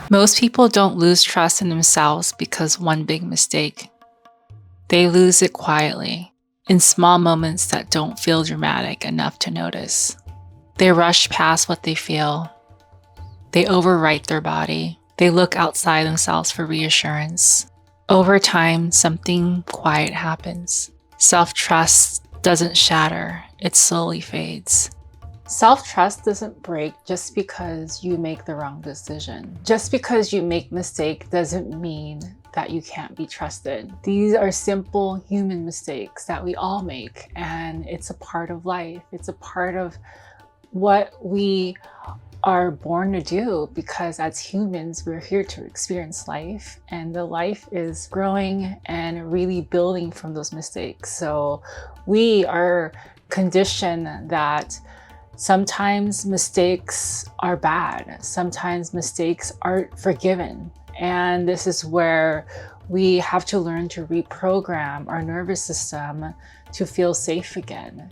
Most people don't lose trust in themselves because one big mistake. They lose it quietly, in small moments that don't feel dramatic enough to notice. They rush past what they feel. They overwrite their body. They look outside themselves for reassurance. Over time, something quiet happens. Self-trust doesn't shatter, it slowly fades. Self-trust doesn't break just because you make the wrong decision. Just because you make mistake doesn't mean that you can't be trusted. These are simple human mistakes that we all make, and it's a part of life. It's a part of what we are born to do, because as humans, we're here to experience life, and the life is growing and really building from those mistakes. So we are conditioned that sometimes mistakes are bad. Sometimes mistakes aren't forgiven. And this is where we have to learn to reprogram our nervous system to feel safe again.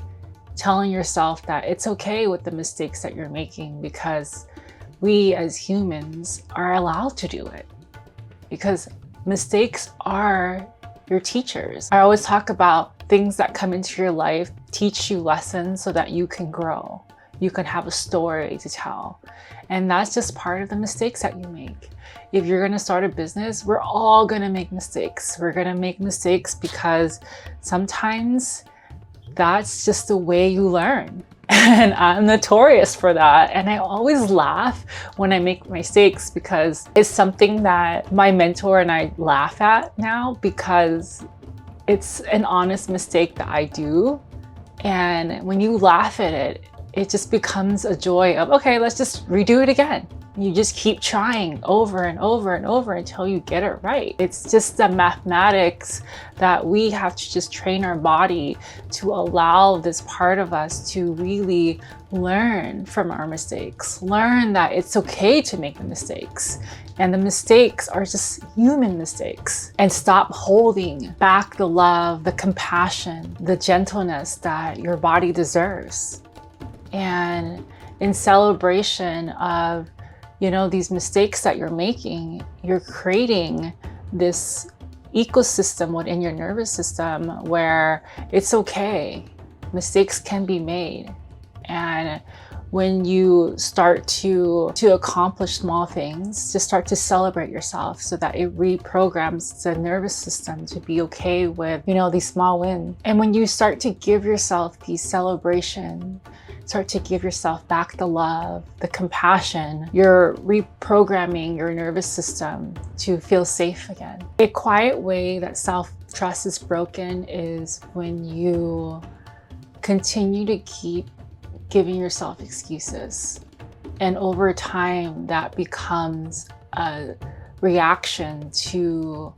Telling yourself that it's okay with the mistakes that you're making, because we as humans are allowed to do it, because mistakes are your teachers. I always talk about things that come into your life teach you lessons so that you can grow. You can have a story to tell. And that's just part of the mistakes that you make. If you're gonna start a business, we're all gonna make mistakes. We're gonna make mistakes because sometimes that's just the way you learn. And I'm notorious for that. And I always laugh when I make mistakes, because it's something that my mentor and I laugh at now, because it's an honest mistake that I do. And when you laugh at it, it just becomes a joy of, okay, let's just redo it again. You just keep trying over and over and over until you get it right. It's just the mathematics that we have to just train our body to allow this part of us to really learn from our mistakes. Learn that it's okay to make the mistakes. And the mistakes are just human mistakes. And stop holding back the love, the compassion, the gentleness that your body deserves. And in celebration of these mistakes that you're making, you're creating this ecosystem within your nervous system where it's okay. Mistakes can be made. And when you start to accomplish small things, just start to celebrate yourself, so that it reprograms the nervous system to be okay with, these small wins. And when you start to give yourself these celebrations, start to give yourself back the love, the compassion, you're reprogramming your nervous system to feel safe again. A quiet way that self-trust is broken is when you continue to keep giving yourself excuses. And over time, that becomes a reaction to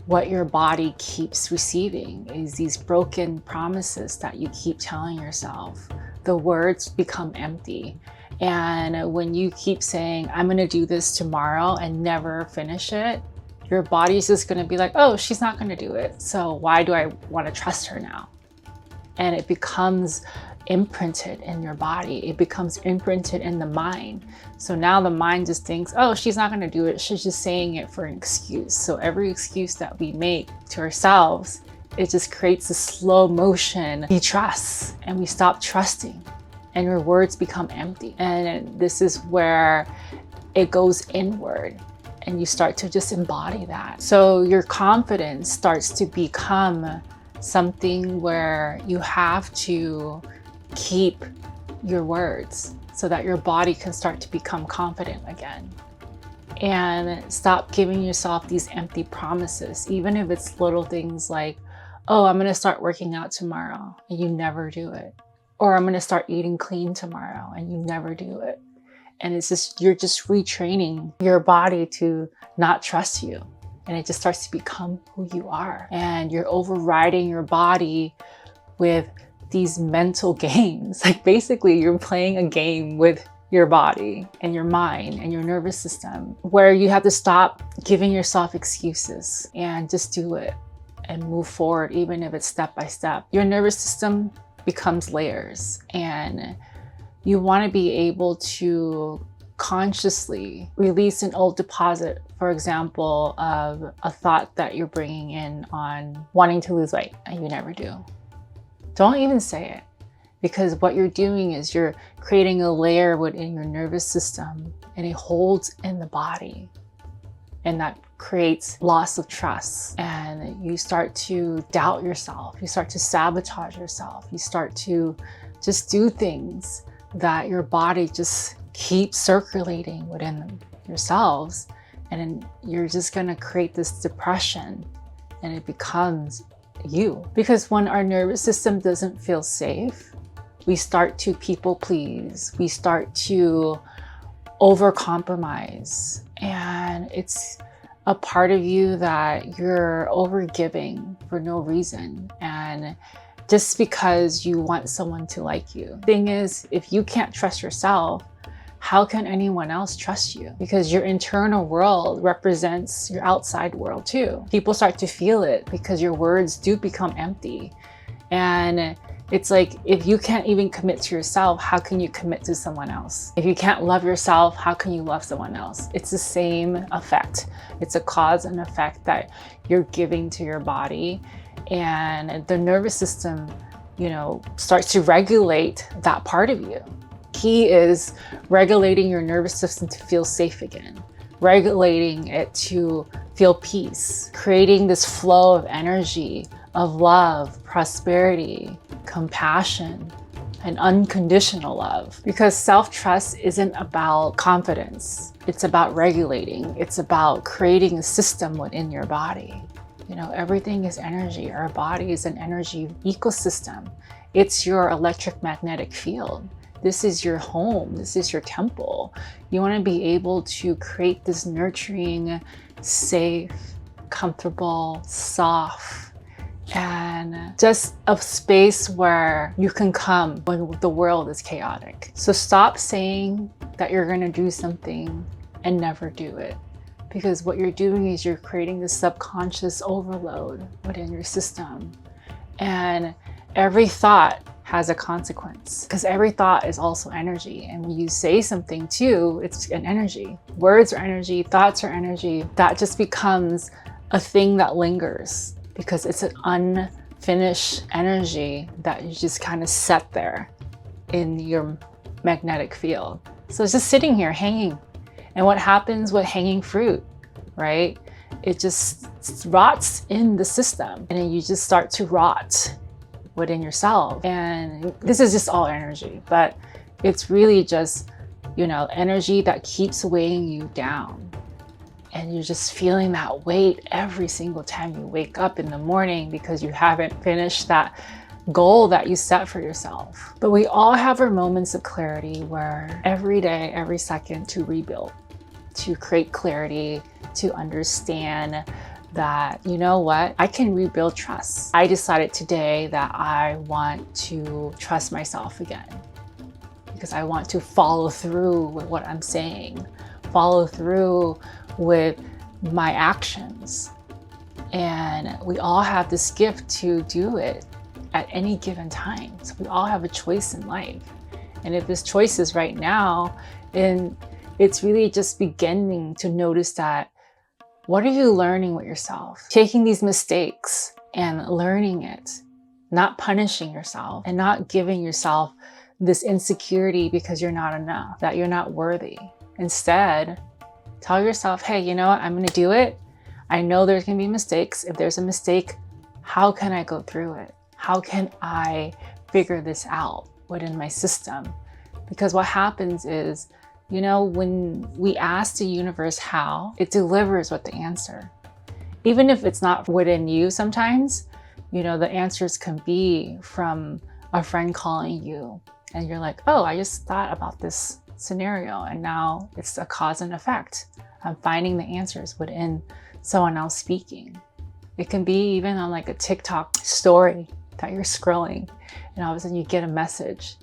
what your body keeps receiving, is these broken promises that you keep telling yourself. The words become empty. And when you keep saying, I'm gonna do this tomorrow, and never finish it, your body's just gonna be like, oh, she's not gonna do it, so why do I wanna trust her now? And it becomes imprinted in your body. It becomes imprinted in the mind. So now the mind just thinks, oh, she's not gonna do it, she's just saying it for an excuse. So every excuse that we make to ourselves, it just creates a slow motion distrust, and we stop trusting, and your words become empty. And this is where it goes inward, and you start to just embody that. So your confidence starts to become something where you have to keep your words so that your body can start to become confident again. And stop giving yourself these empty promises, even if it's little things like, oh, I'm gonna start working out tomorrow, and you never do it. Or I'm gonna start eating clean tomorrow, and you never do it. And it's just, you're just retraining your body to not trust you. And it just starts to become who you are. And you're overriding your body with these mental games. Like basically you're playing a game with your body and your mind and your nervous system, where you have to stop giving yourself excuses and just do it and move forward, even if it's step by step. Your nervous system becomes layers, and you want to be able to consciously release an old deposit, for example, of a thought that you're bringing in on wanting to lose weight and you never do. Don't even say it, because what you're doing is you're creating a layer within your nervous system, and it holds in the body, and that creates loss of trust, and you start to doubt yourself, you start to sabotage yourself, you start to just do things that your body just keeps circulating within yourselves, and then you're just going to create this depression, and it becomes you. Because when our nervous system doesn't feel safe, we start to people please, we start to overcompromise, and it's a part of you that you're overgiving for no reason, and just because you want someone to like you. Thing is, if you can't trust yourself, how can anyone else trust you? Because your internal world represents your outside world too. People start to feel it because your words do become empty. And it's like, if you can't even commit to yourself, how can you commit to someone else? If you can't love yourself, how can you love someone else? It's the same effect. It's a cause and effect that you're giving to your body. And the nervous system, starts to regulate that part of you. Key is regulating your nervous system to feel safe again, regulating it to feel peace, creating this flow of energy, of love, prosperity, compassion, and unconditional love. Because self-trust isn't about confidence. It's about regulating. It's about creating a system within your body. Everything is energy. Our body is an energy ecosystem. It's your electromagnetic field. This is your home. This is your temple. You want to be able to create this nurturing, safe, comfortable, soft, and just a space where you can come when the world is chaotic. So stop saying that you're going to do something and never do it. Because what you're doing is you're creating this subconscious overload within your system. And every thought has a consequence, because every thought is also energy. And when you say something too, it's an energy. Words are energy, thoughts are energy. That just becomes a thing that lingers because it's an unfinished energy that you just kind of set there in your magnetic field. So it's just sitting here hanging. And what happens with hanging fruit, right? It just rots in the system, and then you just start to rot within yourself. And this is just all energy, but it's really just, energy that keeps weighing you down. And you're just feeling that weight every single time you wake up in the morning because you haven't finished that goal that you set for yourself. But we all have our moments of clarity where every day, every second to rebuild, to create clarity, to understand that, I can rebuild trust. I decided today that I want to trust myself again because I want to follow through with what I'm saying, follow through with my actions. And we all have this gift to do it at any given time. So we all have a choice in life. And if this choice is right now, then it's really just beginning to notice that, what are you learning with yourself? Taking these mistakes and learning it, not punishing yourself and not giving yourself this insecurity because you're not enough, that you're not worthy. Instead, tell yourself, hey, you know what? I'm going to do it. I know there's going to be mistakes. If there's a mistake, how can I go through it? How can I figure this out within my system? Because what happens is, when we ask the universe how, it delivers with the answer. Even if it's not within you sometimes, the answers can be from a friend calling you and you're like, oh, I just thought about this scenario and now it's a cause and effect. I'm finding the answers within someone else speaking. It can be even on like a TikTok story that you're scrolling and all of a sudden you get a message.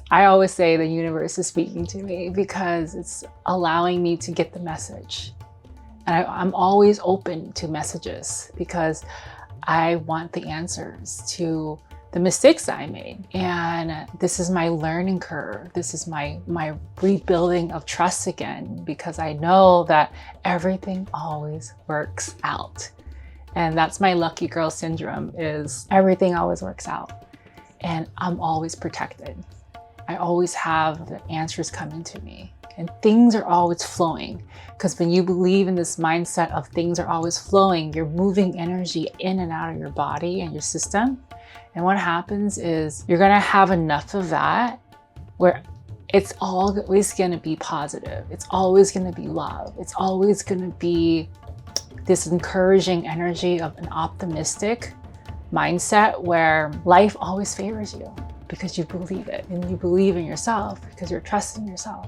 I always say the universe is speaking to me because it's allowing me to get the message. And I'm always open to messages because I want the answers to the mistakes that I made. And this is my learning curve. This is my rebuilding of trust again, because I know that everything always works out. And that's my lucky girl syndrome, is everything always works out. And I'm always protected. I always have the answers coming to me. And things are always flowing. Because when you believe in this mindset of things are always flowing, you're moving energy in and out of your body and your system. And what happens is you're gonna have enough of that where it's always gonna be positive. It's always gonna be love. It's always gonna be this encouraging energy of an optimistic mindset where life always favors you because you believe it, and you believe in yourself because you're trusting yourself.